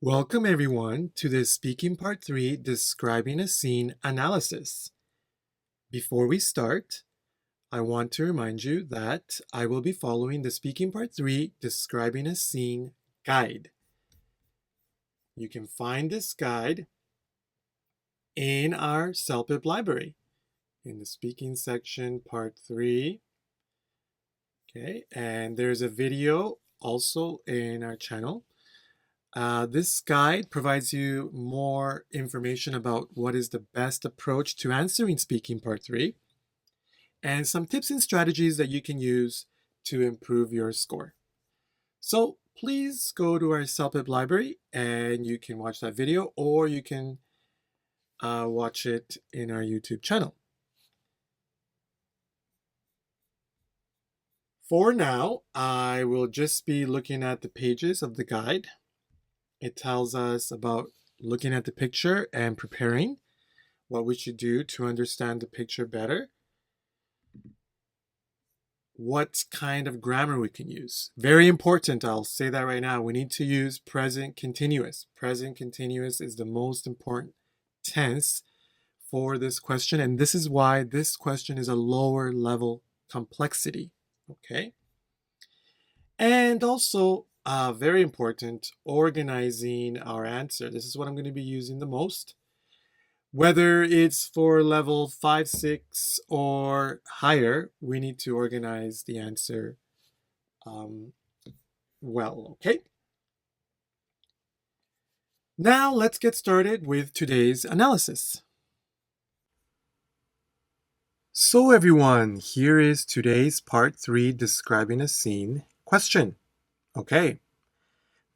Welcome everyone to the Speaking Part 3 Describing a Scene analysis. Before we start, I want to remind you that I will be following the Speaking Part 3 Describing a Scene guide. You can find this guide in our CELPIP library in the Speaking section Part 3. Okay, and there's a video also in our channel. This guide provides you more information about what is the best approach to answering Speaking Part 3 and some tips and strategies that you can use to improve your score. So please go to our CELPIP library and you can watch that video, or you can watch it in our YouTube channel. For now, I will just be looking at the pages of the guide. It tells us about looking at the picture and preparing, what we should do to understand the picture better, what kind of grammar we can use. Very important, I'll say that right now. We need to use present continuous. Present continuous is the most important tense for this question, and this is why this question is a lower level complexity, okay? And also, very important, organizing our answer. This is what I'm going to be using the most. Whether it's for level 5, 6, or higher, we need to organize the answer well, okay? Now let's get started with today's analysis. So everyone, here is today's part 3 describing a scene question. Okay,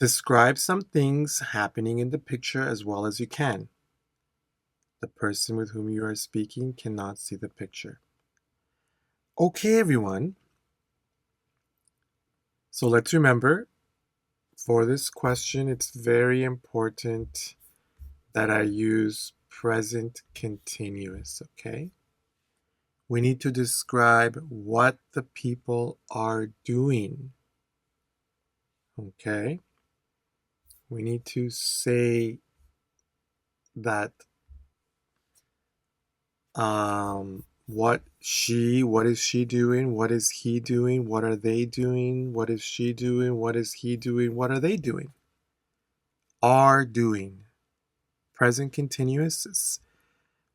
describe some things happening in the picture as well as you can. The person with whom you are speaking cannot see the picture. Okay, everyone. So let's remember, for this question, it's very important that I use present continuous, okay? We need to describe what the people are doing, okay? We need to say that what is she doing, what is he doing, what are they doing, what is she doing, what is he doing, what are they doing? Are doing. Present continuous is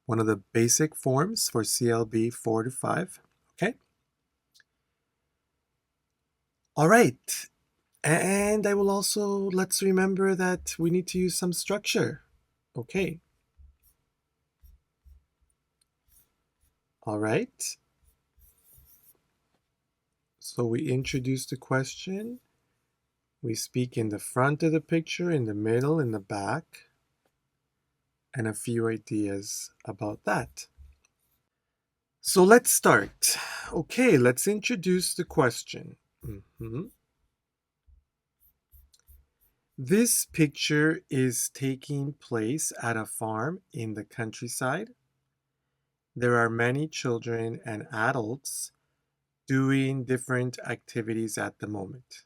one of the basic forms for CLB 4 to 5, okay? All right, and I will also, let's remember that we need to use some structure, okay? All right. So we introduce the question. We speak in the front of the picture, in the middle, in the back, and a few ideas about that. So let's start. Okay, let's introduce the question. This picture is taking place at a farm in the countryside. There are many children and adults doing different activities at the moment.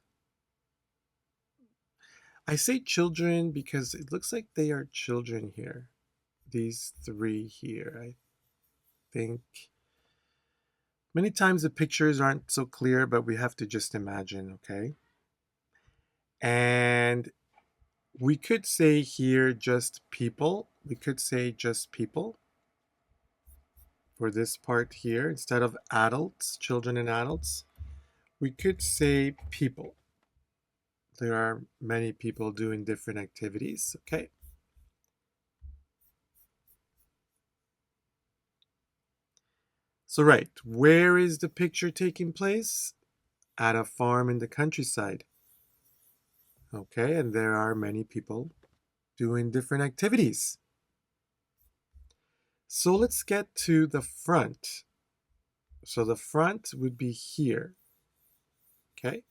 I say children because it looks like they are children here. These three here, I think. Many times the pictures aren't so clear, but we have to just imagine, okay? And we could say here just people. We could say just people for this part here. Instead of adults, children and adults, we could say people. There are many people doing different activities, okay? So right, where is the picture taking place? At a farm in the countryside. Okay, and there are many people doing different activities. So let's get to the front. So the front would be here. Okay.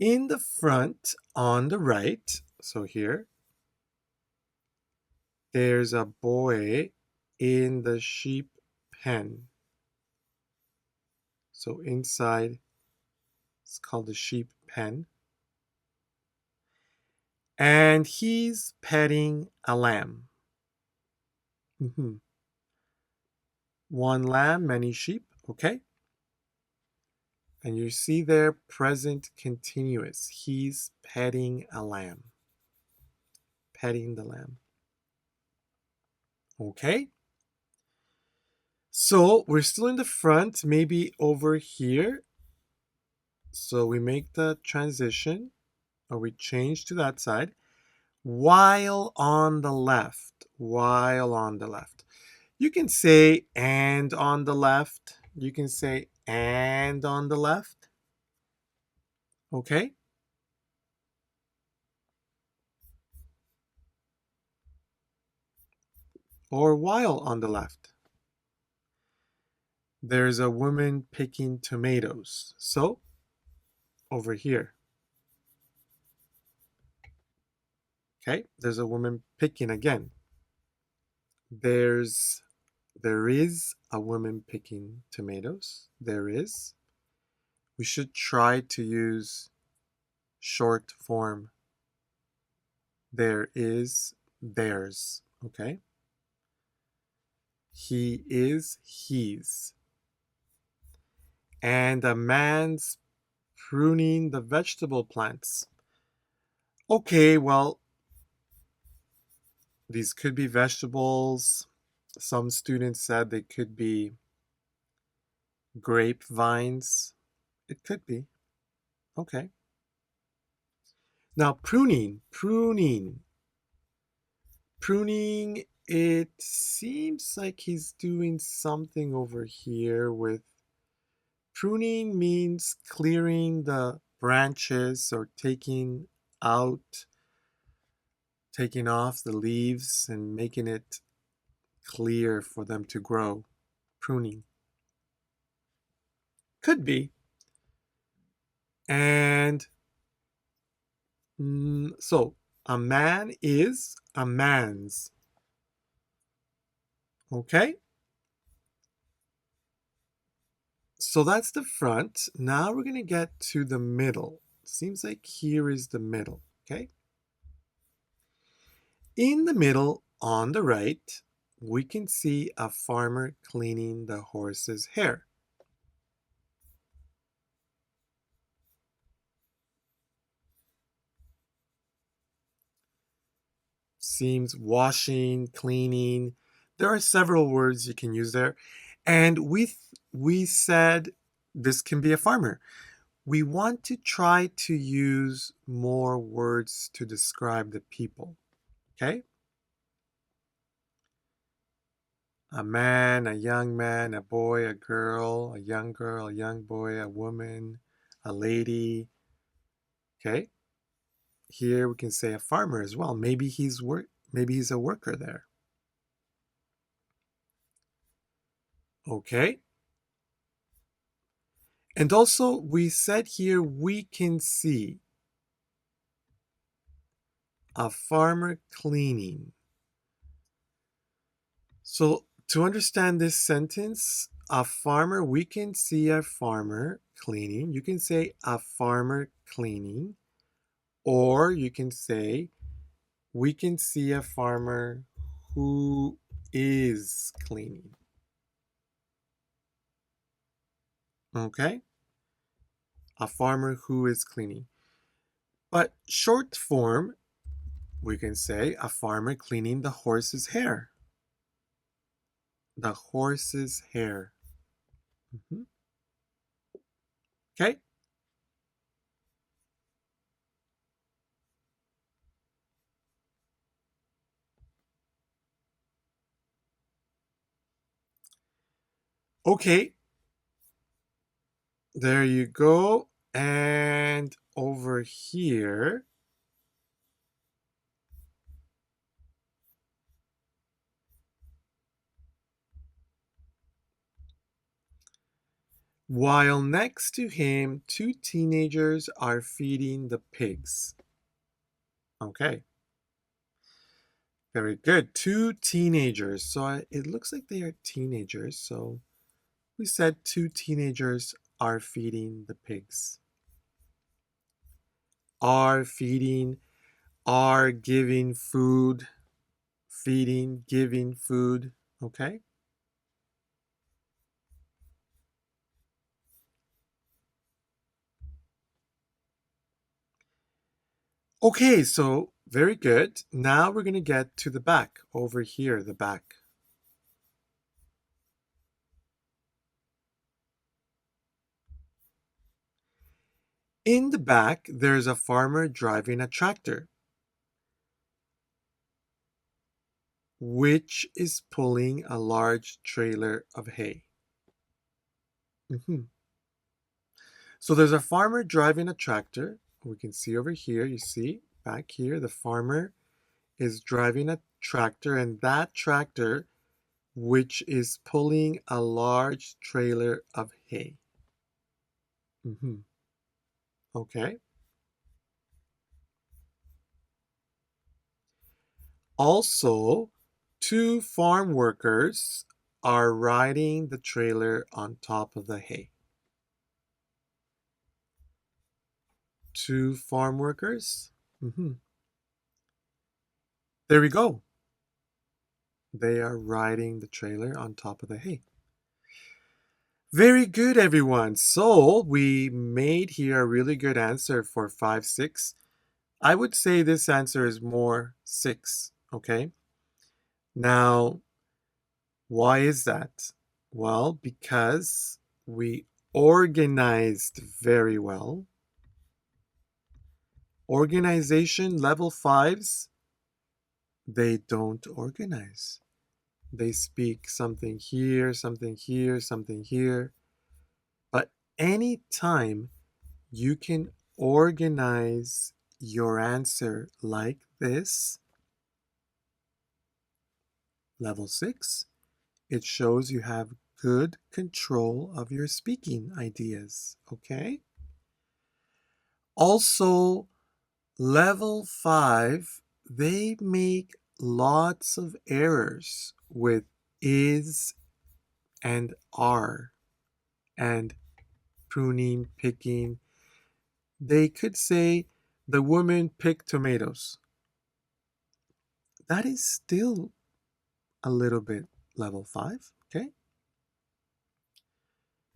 In the front on the right, so here, there's a boy in the sheep pen. So inside, it's called the sheep pen. And he's petting a lamb. Mhm. One lamb, many sheep. Okay. And you see there, present continuous. He's petting a lamb. Petting the lamb. Okay. So we're still in the front, maybe over here. So we make the transition, or we change to that side. While on the left. While on the left. You can say and on the left. You can say and on the left. Okay? Or while on the left. There's a woman picking tomatoes. So, over here. Okay? There's a woman picking again. There is a woman picking tomatoes. There is. We should try to use short form. There is, there's. Okay? He is, he's. And a man's pruning the vegetable plants. Okay, well, these could be vegetables. Some students said they could be grapevines. It could be. Okay. Now, pruning. Pruning, it seems like he's doing something over here with pruning means clearing the branches or taking off the leaves and making it clear for them to grow. Pruning. Could be. And so a man is a man's. Okay? So that's the front. Now we're going to get to the middle. Seems like here is the middle. Okay? In the middle, on the right, we can see a farmer cleaning the horse's hair. Seems washing, cleaning. There are several words you can use there. And we said this can be a farmer. We want to try to use more words to describe the people. Okay? A man, a young man, a boy, a girl, a young girl, a young boy, a woman, a lady. Okay? Here we can say a farmer as well. Maybe he's a worker there. Okay? And also we said here we can see a farmer cleaning. So to understand this sentence, we can see a farmer cleaning. You can say a farmer cleaning, or you can say we can see a farmer who is cleaning. Okay? A farmer who is cleaning. But short form, we can say a farmer cleaning the horse's hair. The horse's hair. Mhm. Okay? Okay. There you go. And over here, while next to him, two teenagers are feeding the pigs. Okay. Very good. Two teenagers. So it looks like they are teenagers. So we said two teenagers are feeding the pigs. Are feeding. are giving food, feeding, giving food, okay? Okay, so very good. Now we're going to get to the back, over here, the back. In the back, there's a farmer driving a tractor, which is pulling a large trailer of hay. Mhm. So there's a farmer driving a tractor. We can see over here, you see, back here, the farmer is driving a tractor, and that tractor, which is pulling a large trailer of hay. Mhm. Okay. Also, two farm workers are riding the trailer on top of the hay. Two farm workers. There we go. They are riding the trailer on top of the hay. Very good, everyone. So we made here a really good answer for 5, 6. I would say this answer is more 6, okay? Now, why is that? Well, because we organized very well. Organization level 5s, they don't organize. They speak something here, something here, something here. But anytime you can organize your answer like this, level 6, it shows you have good control of your speaking ideas, okay? Also, level 5, they make lots of errors with is and are and pruning, picking. They could say the woman picked tomatoes. That is still a little bit level 5, okay?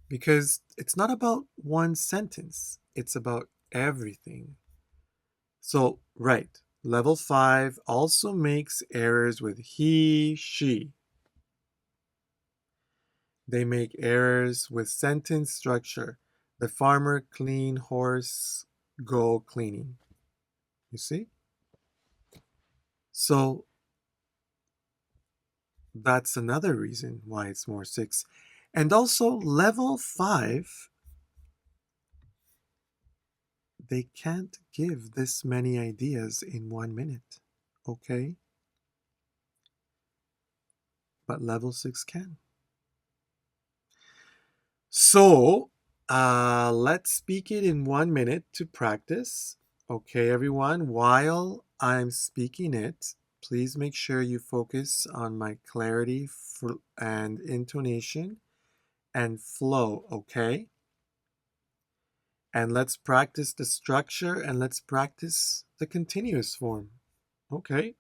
Because it's not about one sentence, it's about everything. So, right, level 5 also makes errors with he, she. They make errors with sentence structure. The farmer clean horse go cleaning. You see? So that's another reason why it's more 6. And also level 5, they can't give this many ideas in 1 minute. Okay? But level 6 can. So let's speak it in 1 minute to practice. Okay, everyone, while I'm speaking it, please make sure you focus on my clarity and intonation and flow, okay? And let's practice the structure and let's practice the continuous form. Okay.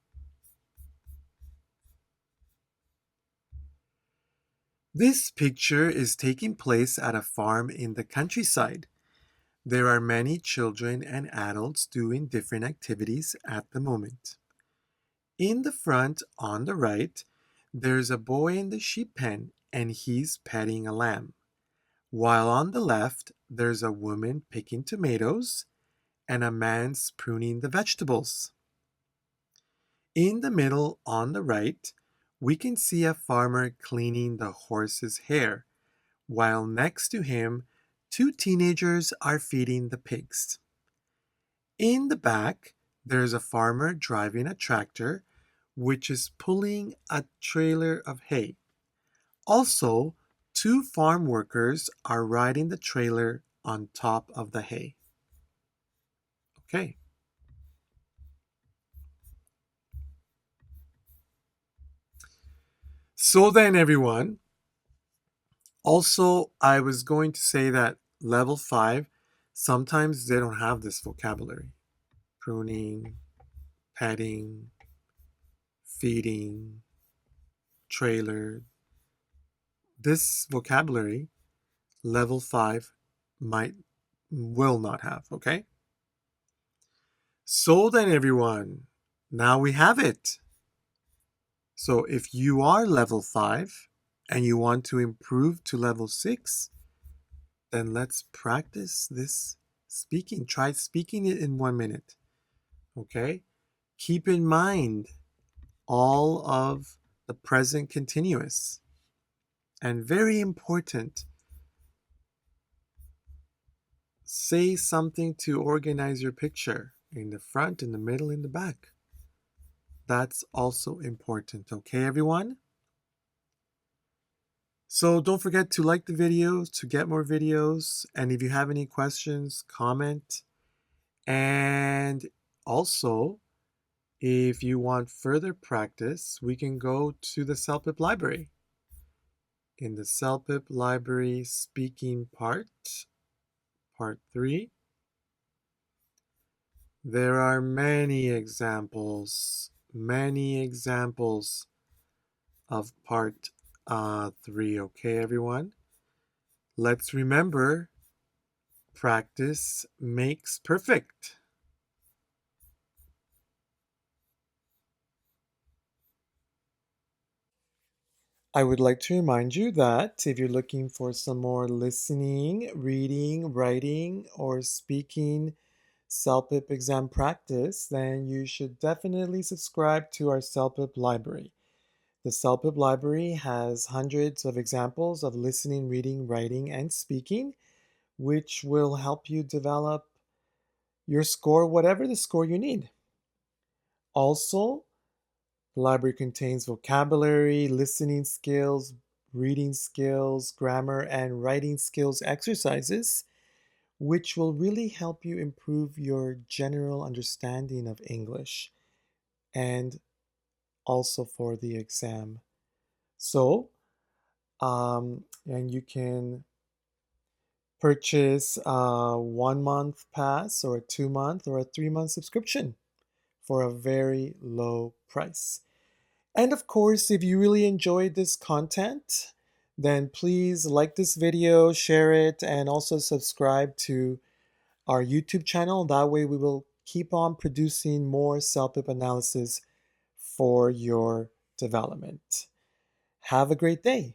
This picture is taking place at a farm in the countryside. There are many children and adults doing different activities at the moment. In the front, on the right, there's a boy in the sheep pen and he's petting a lamb. While on the left, there's a woman picking tomatoes and a man's pruning the vegetables. In the middle, on the right, we can see a farmer cleaning the horse's hair, while next to him, two teenagers are feeding the pigs. In the back, there's a farmer driving a tractor, which is pulling a trailer of hay. Also, two farm workers are riding the trailer on top of the hay. Okay. So then, everyone, also, I was going to say that level 5, sometimes they don't have this vocabulary. Pruning, petting, feeding, trailer. This vocabulary, level 5 will not have, okay? So then everyone, now we have it. So if you are level 5 and you want to improve to level 6, then let's practice this speaking. Try speaking it in 1 minute, okay? Keep in mind all of the present continuous. And very important, say something to organize your picture in the front, in the middle, in the back. That's also important, okay, everyone? So don't forget to like the video to get more videos. And if you have any questions, comment. And also, if you want further practice, we can go to the CELPIP library. In the CELPIP library speaking part 3, there are many examples of part 3, okay, everyone? Let's remember, practice makes perfect. I would like to remind you that if you're looking for some more listening, reading, writing, or speaking CELPIP exam practice, then you should definitely subscribe to our CELPIP library. The CELPIP library has hundreds of examples of listening, reading, writing, and speaking, which will help you develop your score, whatever the score you need. Also, the library contains vocabulary, listening skills, reading skills, grammar, and writing skills exercises, which will really help you improve your general understanding of English and also for the exam. So, and you can purchase a 1-month pass or a 2-month or a 3-month subscription for a very low price. And of course, if you really enjoyed this content, then please like this video, share it, and also subscribe to our YouTube channel. That way we will keep on producing more CELPIP analysis for your development. Have a great day.